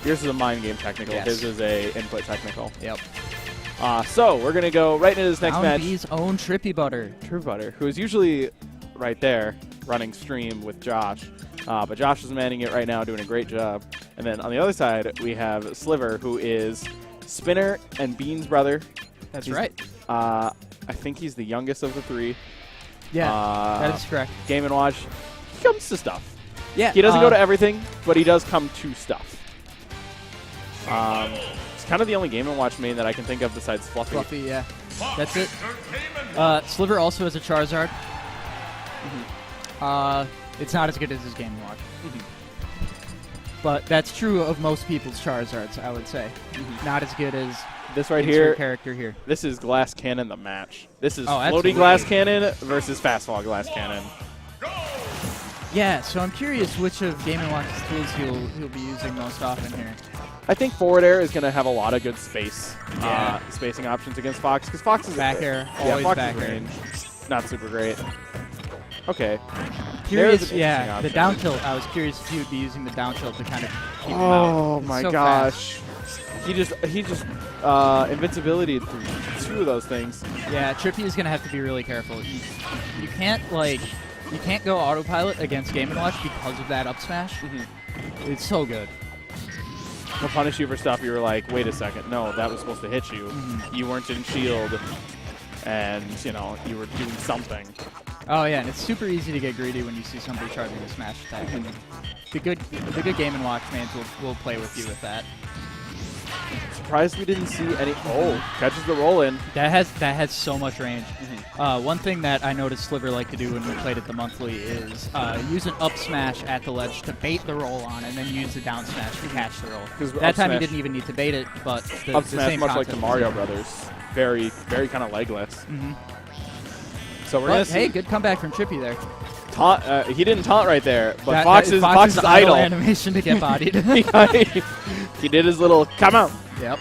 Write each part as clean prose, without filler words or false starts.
Yours is a mind game technical. Yes. His is a input technical. Yep. So we're going to go right into this next Down match. B's own trippybutter. trippybutter, who is usually right there running stream with Jaaahsh. But Jaaahsh is manning it right now, doing a great job. And then on the other side, we have SLIVR, who is Spinner and Bean's brother. That's He's, right. I think he's the youngest of the three. Yeah, that is correct. Game & Watch, he comes to stuff. Yeah, He doesn't go to everything, but he does come to stuff. It's kind of the only Game & Watch main that I can think of besides Fluffy. Fluffy, yeah. That's it. SLIVR also has a Charizard. It's not as good as his Game & Watch. But that's true of most people's Charizards, I would say. Not as good as this right here. Character here. This is Glass Cannon the match. This is absolutely. floating Glass Cannon versus Fastball Glass Cannon. Yeah, so I'm curious which of Game & Watch's tools he'll be using most often here. I think forward air is going to have a lot of good spacing options against Fox, because Fox is back air, yeah, always Fox back is air. range, not super great. Okay. Curious, yeah, the down tilt. I was curious if he would be using the down tilt to kind of keep him out. Oh my so gosh. He just invincibility through two of those things. Yeah, Trippy is gonna have to be really careful. You can't go autopilot against Game & Watch because of that up smash. It's so good. He'll punish you for stuff you were like, wait a second, no, that was supposed to hit you. You weren't in shield, and you know you were doing something. Oh yeah, and it's super easy to get greedy when you see somebody charging a smash attack. And the good Game & Watch mains will play with you with that. Surprised we didn't see any. Oh, catches the roll in. That has so much range. One thing that I noticed SLIVR liked to do when we played at the monthly is use an up smash at the ledge to bait the roll on, and then use the down smash to catch the roll. That time he didn't even need to bait it, but the up smash, same much like concept the Mario Brothers, very kind of legless. So we're gonna see. Hey, good comeback from Trippy there. Taunt, he didn't taunt right there, but Fox's idle animation to get bodied. He did his little come out. Yep.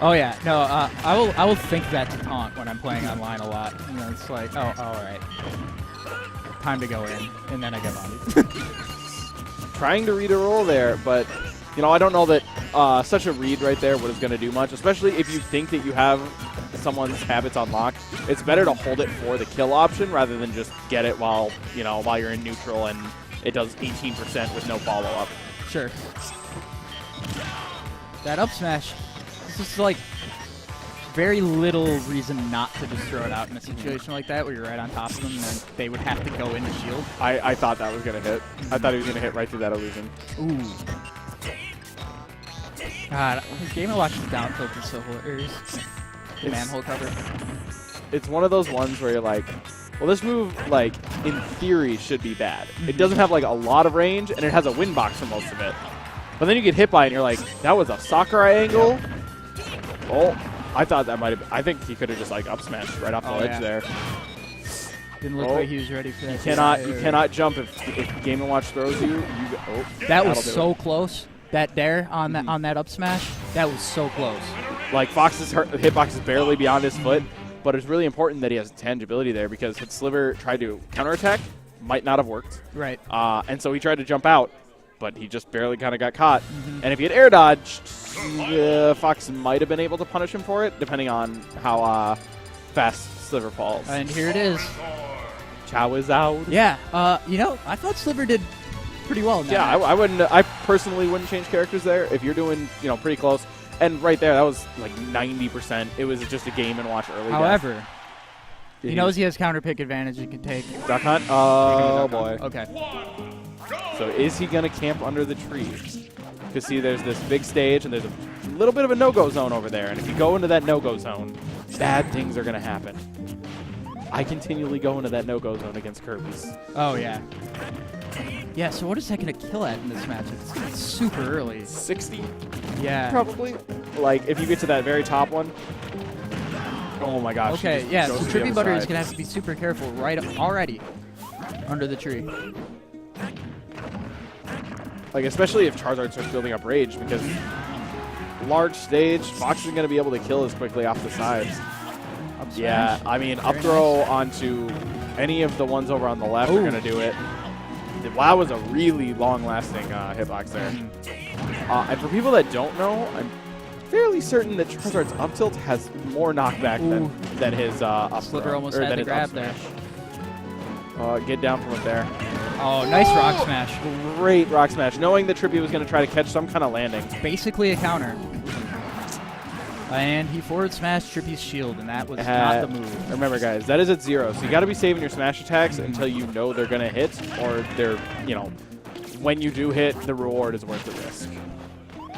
Oh yeah, no, I will think that to taunt when I'm playing online a lot. You know, it's like, oh, all right, time to go in, and then I get bodied. Trying to read a roll there, but you know, I don't know that such a read right there is going to do much, especially if you think that you have someone's habits on lock. It's better to hold it for the kill option rather than just get it while you're in neutral and it does 18% with no follow up. Sure. That up smash, it's just like very little reason not to just throw it out in a situation like that where you're right on top of them and then they would have to go into shield. I thought that was going to hit. I thought he was going to hit right through that illusion. Ooh. God, Game & Watch's down tilt is so hilarious. Manhole cover. It's one of those ones where you're like, well, this move, like, in theory should be bad. It doesn't have, like, a lot of range, and it has a win box for most of it. But then you get hit by it, and you're like, that was a Sakurai angle? Oh, I thought that might have been. I think he could have just, like, up smashed right off the ledge there. Didn't look like he was ready for that. You cannot jump if Game & Watch throws you. That was so close. That dare on that up smash, that was so close. Like, Fox's hitbox is barely beyond his foot, but it's really important that he has tangibility there because had SLIVR tried to counterattack, might not have worked. Right. And so he tried to jump out, but he just barely kind of got caught. And if he had air dodged, Fox might have been able to punish him for it, depending on how fast SLIVR falls. And here it is. Charizard. Yeah. I thought SLIVR did pretty well in that match. I personally wouldn't change characters there if you're doing, pretty close. And right there, that was like 90%. It was just a Game & Watch early. However, he knows he has counter pick advantage he can take. Duck Hunt? Oh, boy. Okay. So is he going to camp under the trees? Because, see, there's this big stage, and there's a little bit of a no-go zone over there. And if you go into that no-go zone, bad things are going to happen. I continually go into that no-go zone against Kirby's. Oh, yeah. Yeah, so what is that going to kill at in this match? It's super early. 60? Yeah. Probably. Like, if you get to that very top one. Oh, my gosh. Okay, yeah, so trippybutter is going to have to be super careful already under the tree. Like, especially if Charizard starts building up rage, because large stage, Fox isn't going to be able to kill as quickly off the sides. Yeah, I mean, up throw onto any of the ones over on the left are going to do it. Wow was a really long-lasting hitbox there. And for people that don't know, I'm fairly certain that Charizard's up tilt has more knockback than his up Sliver throw, almost or had than the his grab up there. smash. Get down from up there. Oh, nice rock smash. Great rock smash, knowing that Trippy was going to try to catch some kind of landing. Basically a counter. And he forward smashed Trippy's shield, and that was not the move. Remember, guys, that is at 0, so you got to be saving your smash attacks until you know they're going to hit, or they're, you know, when you do hit, the reward is worth the risk.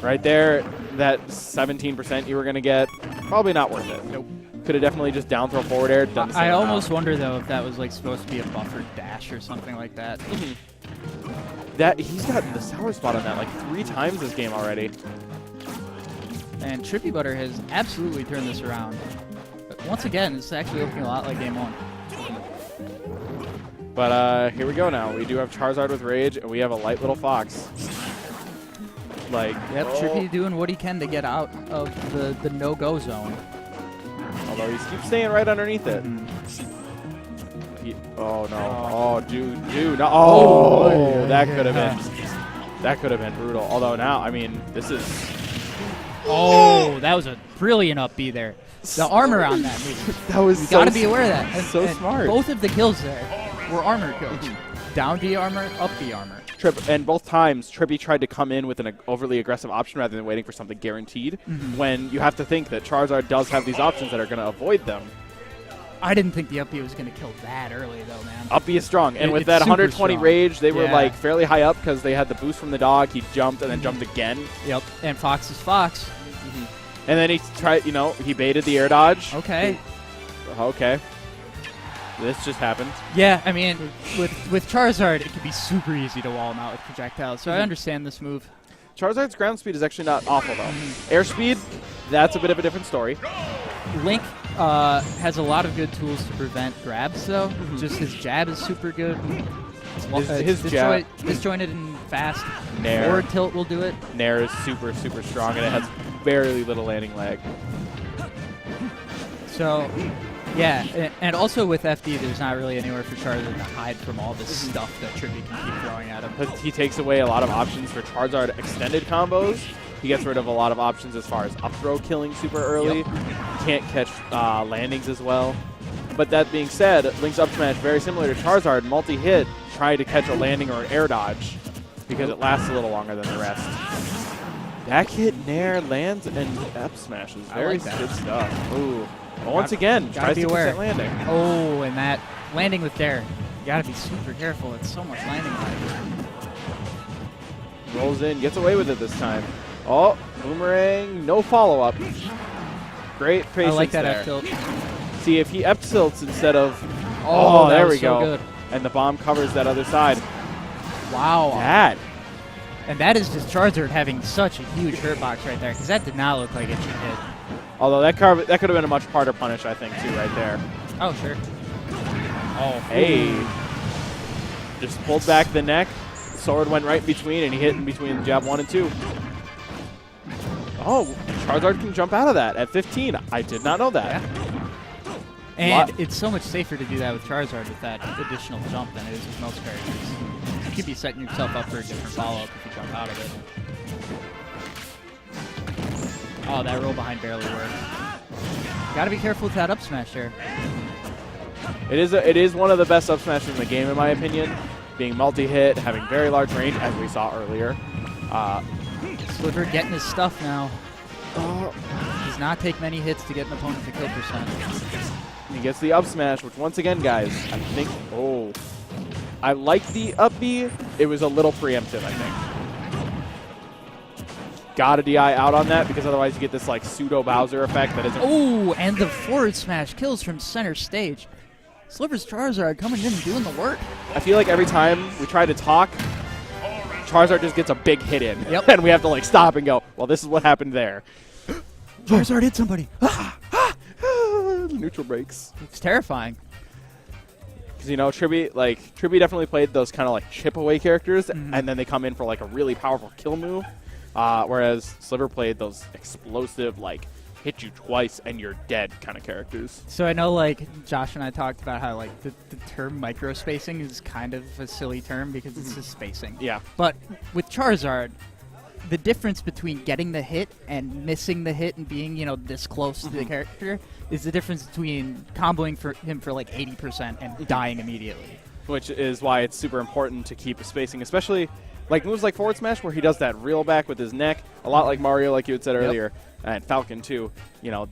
Right there, that 17% you were going to get, probably not worth it. Nope. Could have definitely just down throw forward air. Done the same I amount. almost wonder, though, if that was like supposed to be a buffered dash or something like that. That he's gotten the sour spot on that like 3 times this game already. And trippybutter has absolutely turned this around. But once again, it's actually looking a lot like game 1. But here we go now. We do have Charizard with Rage, and we have a light little Fox. Like, yep, Trippy doing what he can to get out of the no-go zone. Although he keeps staying right underneath it. Oh no! Oh, dude! No! Oh, that could have been brutal. Although now, I mean, this is. Oh, that was a brilliant up B there. The armor on that move. That was. You got to be aware of that. And, so smart. Both of the kills there were armor kills. Down B armor, up B armor. And both times, Trippy tried to come in with an overly aggressive option rather than waiting for something guaranteed. When you have to think that Charizard does have these options that are going to avoid them. I didn't think the up B was going to kill that early, though, man. Up B is strong. And with that 120 strong. Rage, they were like fairly high up because they had the boost from the dog. He jumped and then jumped again. Yep. And Fox is Fox. And then he tried, he baited the air dodge. Okay. Okay. This just happened. Yeah, I mean, with Charizard, it can be super easy to wall him out with projectiles, so I understand this move. Charizard's ground speed is actually not awful, though. Air speed, that's a bit of a different story. Link has a lot of good tools to prevent grabs, though. Just his jab is super good. His jab. Disjointed and fast. Nair. Forward tilt will do it. Nair is super, super strong, and it has very little landing lag. So, yeah, and also with FD, there's not really anywhere for Charizard to hide from all this stuff that Trippy can keep throwing at him. He takes away a lot of options for Charizard extended combos. He gets rid of a lot of options as far as up throw killing super early. Yep. Can't catch landings as well. But that being said, Link's up smash, very similar to Charizard, multi-hit, trying to catch a landing or an air dodge because it lasts a little longer than the rest. Back hit, Nair, lands, and up smash is very good stuff. Ooh. But once again, tries to catch that landing. Oh, and that landing with Dare. You gotta be super careful. It's so much landing lag. Rolls in, gets away with it this time. Oh, boomerang, no follow-up. Great patience I like that there. F tilt. See, if he F tilts instead of... Oh, there we so go. Good. And the bomb covers that other side. Wow. That. And that is just Charizard having such a huge hurt box right there, because that did not look like it should hit. Although that could have been a much harder punish, I think, too, right there. Oh, sure. Oh, hey. Just pulled back the neck. Sword went right in between, and he hit in between jab 1 and 2. Oh, Charizard can jump out of that at 15. I did not know that. Yeah. And it's so much safer to do that with Charizard with that additional jump than it is with most characters. You could be setting yourself up for a different follow-up if you jump out of it. Oh, that roll behind barely worked. Gotta be careful with that up smash there. It is one of the best up smashes in the game, in my opinion. Being multi-hit, having very large range, as we saw earlier. SLIVR getting his stuff now. Does not take many hits to get an opponent to kill percent. He gets the up smash, which once again, guys, I think, I like the up B. It was a little preemptive, I think. Got to DI out on that because otherwise you get this like pseudo Bowser effect that isn't. Oh, and the forward smash kills from center stage. SLIVR's Charizard coming in and doing the work. I feel like every time we try to talk, Charizard just gets a big hit in. Yep. And we have to like stop and go, well, this is what happened there. Charizard hit somebody. Neutral breaks. It's terrifying. Because, Trippy definitely played those kind of like chip away characters, and then they come in for like a really powerful kill move. Whereas SLIVR played those explosive, like, hit you twice and you're dead kind of characters. So I know, like, Josh and I talked about how, like, the term micro-spacing is kind of a silly term because it's just spacing. Yeah. But with Charizard, the difference between getting the hit and missing the hit and being, you know, this close to the character is the difference between comboing for him for like 80% and dying immediately. Which is why it's super important to keep spacing, especially like moves like forward smash where he does that reel back with his neck, a lot like Mario, like you had said earlier, and Falcon too. You know,